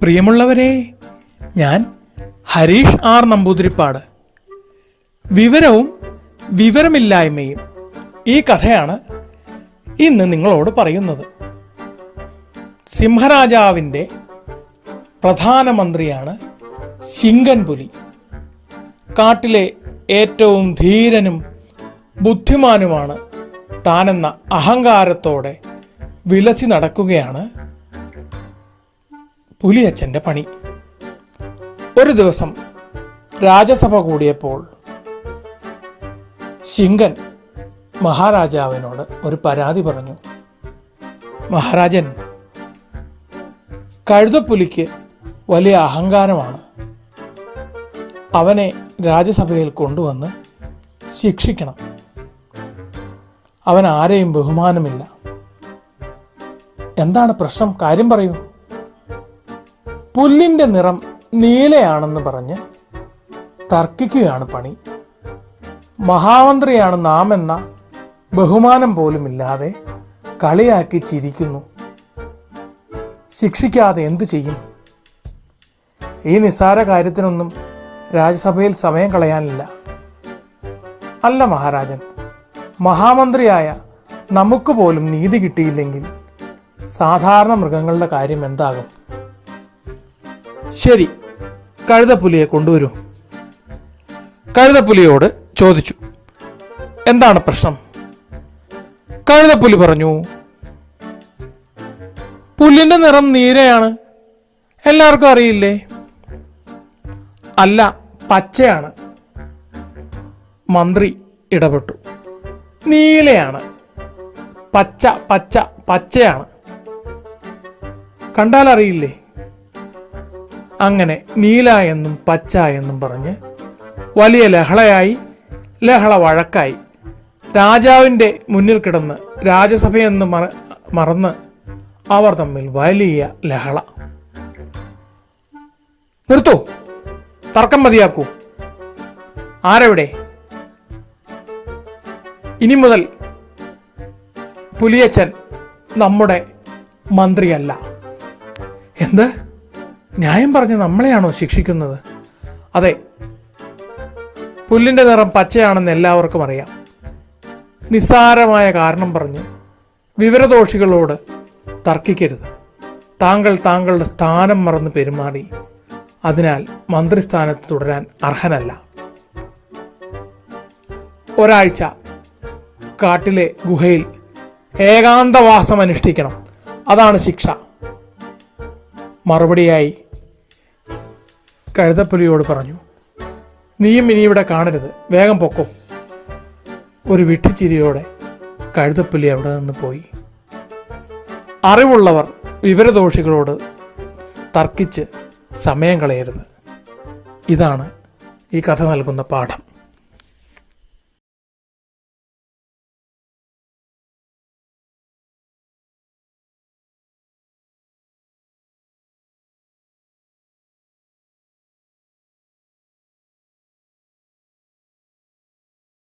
പ്രിയമുള്ളവരെ, ഞാൻ ഹരീഷ് ആർ നമ്പൂതിരിപ്പാട്. വിവരവും വിവരമില്ലായ്മയും ഈ കഥയാണ് ഇന്ന് നിങ്ങളോട് പറയുന്നത്. സിംഹരാജാവിൻ്റെ പ്രധാനമന്ത്രിയാണ് ശിങ്കൻ പുലി. കാട്ടിലെ ഏറ്റവും ധീരനും ബുദ്ധിമാനുമാണ് താനെന്ന അഹങ്കാരത്തോടെ വിലസി നടക്കുകയാണ് പുലിയച്ഛൻ്റെ പണി. ഒരു ദിവസം രാജസഭ കൂടിയപ്പോൾ ശിങ്കൻ മഹാരാജാവിനോട് ഒരു പരാതി പറഞ്ഞു. മഹാരാജൻ, കഴുതപ്പുലിക്ക് വലിയ അഹങ്കാരമാണ്. അവനെ രാജസഭയിൽ കൊണ്ടുവന്ന് ശിക്ഷിക്കണം. അവൻ ആരെയും ബഹുമാനമില്ല. എന്താണ് പ്രശ്നം? കാര്യം പറയൂ. പുല്ലിൻ്റെ നിറം നീലയാണെന്ന് പറഞ്ഞ് തർക്കിക്കുകയാണ് പണി. മഹാമന്ത്രിയാണ് നാം എന്ന ബഹുമാനം പോലുമില്ലാതെ കളിയാക്കി ചിരിക്കുന്നു. ശിക്ഷിക്കാതെ എന്തു ചെയ്യും? ഈ നിസ്സാര കാര്യത്തിനൊന്നും രാജ്യസഭയിൽ സമയം കളയാനില്ല. അല്ല മഹാരാജൻ, മഹാമന്ത്രിയായ നമുക്ക് പോലും നീതി കിട്ടിയില്ലെങ്കിൽ സാധാരണ മൃഗങ്ങളുടെ കാര്യം എന്താകും? ശരി, കഴുതപ്പുലിയെ കൊണ്ടുവരൂ. കഴുതപ്പുലിയോട് ചോദിച്ചു, എന്താണ് പ്രശ്നം? കഴുതപ്പുലി പറഞ്ഞു, പുല്ലിന്റെ നിറം നീലയാണ്, എല്ലാവർക്കും അറിയില്ലേ? അല്ല, പച്ചയാണ്. മന്ത്രി ഇടപെട്ടു. നീലയാണ്. പച്ച പച്ച പച്ചയാണ്, കണ്ടാൽ അറിയില്ലേ? അങ്ങനെ നീല എന്നും പച്ച എന്നും പറഞ്ഞ് വലിയ ലഹളയായി. ലഹള വഴക്കായി. രാജാവിൻ്റെ മുന്നിൽ കിടന്ന് രാജസഭയെന്ന് മറന്ന് അവർ തമ്മിൽ വലിയ ലഹള. നിർത്തൂ, തർക്കം മതിയാക്കൂ. ആരെവിടെ? ഇനി മുതൽ പുലിയച്ഛൻ നമ്മുടെ മന്ത്രിയല്ല. എന്ത്? ന്യായം പറഞ്ഞ് നമ്മളെയാണോ ശിക്ഷിക്കുന്നത്? അതെ, പുല്ലിൻ്റെ നിറം പച്ചയാണെന്ന് എല്ലാവർക്കും അറിയാം. നിസ്സാരമായ കാരണം പറഞ്ഞ് വിവരദോഷികളോട് തർക്കിക്കരുത്. താങ്കൾ താങ്കളുടെ സ്ഥാനം മറന്ന് പെരുമാറി. അതിനാൽ മന്ത്രിസ്ഥാനത്ത് തുടരാൻ അർഹനല്ല. ഒരാഴ്ച കാട്ടിലെ ഗുഹയിൽ ഏകാന്തവാസം അനുഷ്ഠിക്കണം. അതാണ് ശിക്ഷ. മറുപടിയായി കഴുതപ്പുലിയോട് പറഞ്ഞു, നീയും ഇനി ഇവിടെ കാണരുത്, വേഗം പൊക്കോ. ഒരു വിട്ടുചിരിയോടെ കഴുതപ്പുലി അവിടെ നിന്ന് പോയി. അറിവുള്ളവർ വിവരദോഷികളോട് തർക്കിച്ച് സമയം കളയരുത്. ഇതാണ് ഈ കഥ നൽകുന്ന പാഠം.